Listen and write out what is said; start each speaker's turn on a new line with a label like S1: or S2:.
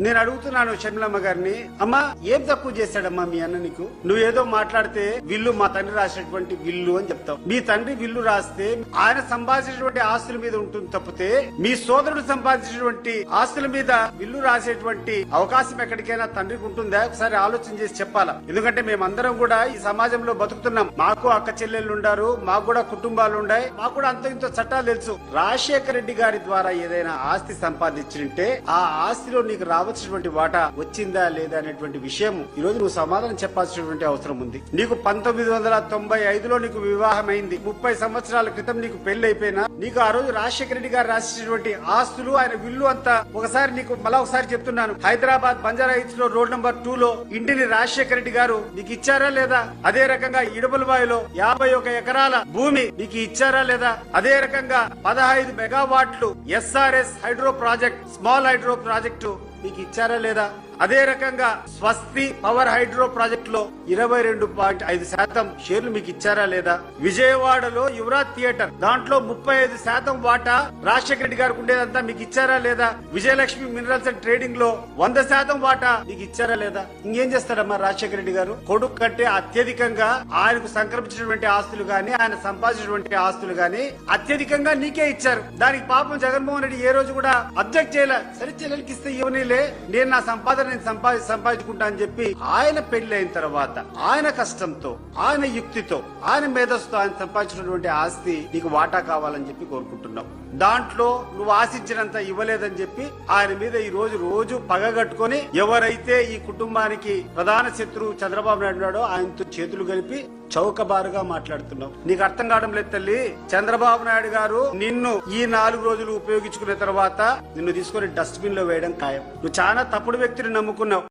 S1: నేను అడుగుతున్నాను షర్మిలమ్మ గారిని, అమ్మా ఏం తక్కువ చేశాడమ్మా మీ అన్న నీకు? నువ్వేదో మాట్లాడితే విల్లు మా తండ్రి రాసినటువంటి విల్లు అని చెప్తావు. మీ తండ్రి విల్లు రాస్తే ఆయన సంపాదించినటువంటి ఆస్తుల మీద ఉంటుంది తప్పితే మీ సోదరుడు సంపాదించినటువంటి ఆస్తుల మీద విల్లు రాసేటువంటి అవకాశం ఎక్కడికైనా తండ్రికి ఉంటుందా? ఒకసారి ఆలోచన చేసి చెప్పాలా. ఎందుకంటే మేమందరం కూడా ఈ సమాజంలో బతుకుతున్నాం. మాకు అక్క చెల్లెళ్ళు ఉండారు, మాకు కూడా కుటుంబాలు ఉన్నాయి, మాకు కూడా అంత ఇంత చట్టాలు తెలుసు. రాజశేఖర రెడ్డి గారి ద్వారా ఏదైనా ఆస్తి సంపాదించింటే ఆ ఆస్తిలో నీకు రావాల్సినటువంటి వాటా వచ్చిందా లేదా అనేటువంటి విషయం ఈ రోజు నువ్వు సమాధానం చెప్పాల్సినటువంటి అవసరం ఉంది. నీకు 1995లో నీకు వివాహం అయింది. 30 సంవత్సరాల క్రితం నీకు పెళ్లి అయిపోయినా నీకు ఆ రోజు రాజశేఖర రెడ్డి గారు రాసినటువంటి ఆస్తులు ఆయన విల్లు అంతా ఒకసారి నీకు మళ్ళా ఒకసారి చెప్తున్నాను, హైదరాబాద్ బంజారా హిల్స్ లో రోడ్ నంబర్ 2 లో ఇంటిని రాజశేఖర రెడ్డి గారు నీకు ఇచ్చారా లేదా? అదే రకంగా ఇడబలబాయిలో 51 ఎకరాల భూమి నీకు ఇచ్చారా లేదా? అదే రకంగా 15 మెగావాట్లు SRS hydro project, small hydro project మీకు ఇచ్చారా లేదా? అదే రకంగా స్వస్తి పవర్ హైడ్రో ప్రాజెక్ట్ లో 22.5% షేర్లు మీకు ఇచ్చారా లేదా? విజయవాడలో యువరాజ్ థియేటర్ దాంట్లో 35% వాటా రాజశేఖర రెడ్డి గారికి ఉండేదంతా మీకు ఇచ్చారా లేదా? విజయలక్ష్మి మినరల్స్ అండ్ ట్రేడింగ్ లో 100% వాటా మీకు ఇచ్చారా లేదా? ఇంకేం చేస్తారమ్మా రాజశేఖర రెడ్డి గారు? కొడుకు కంటే అత్యధికంగా ఆయనకు సంక్రమించినటువంటి ఆస్తులు గాని ఆయన సంపాదించినటువంటి ఆస్తులు గాని అత్యధికంగా నీకే ఇచ్చారు. దానికి పాపం జగన్మోహన్ రెడ్డి ఏ రోజు కూడా అబ్జెక్ట్ చేయలే. సరే చెల్లెలకి ఇస్తే ఇవ్వనీలే, నేను నా సంపాదన సంపాదించుకుంటా అని చెప్పి ఆయన పెళ్లి అయిన తర్వాత ఆయన కష్టంతో ఆయన యుక్తితో ఆయన మేధస్సుతో ఆయన సంపాదించినటువంటి ఆస్తి నీకు వాటా కావాలని చెప్పి కోరుకుంటున్నావు. దాంట్లో నువ్వు ఆశించినంత ఇవ్వలేదని చెప్పి ఆయన మీద ఈ రోజు పగగట్టుకొని ఎవరైతే ఈ కుటుంబానికి ప్రధాన శత్రువు చంద్రబాబు నాయుడు ఉన్నాడో ఆయనతో చేతులు కలిపి చౌకబారుగా మాట్లాడుతున్నావు. నీకు అర్థం కావడం లేదు తల్లి. చంద్రబాబు నాయుడు గారు నిన్ను ఈ 4 రోజులు ఉపయోగించుకున్న తర్వాత నిన్ను తీసుకొని డస్ట్బిన్ లో వేయడం ఖాయం. నువ్వు చాలా తప్పుడు వ్యక్తిని నమ్ముకున్నావు.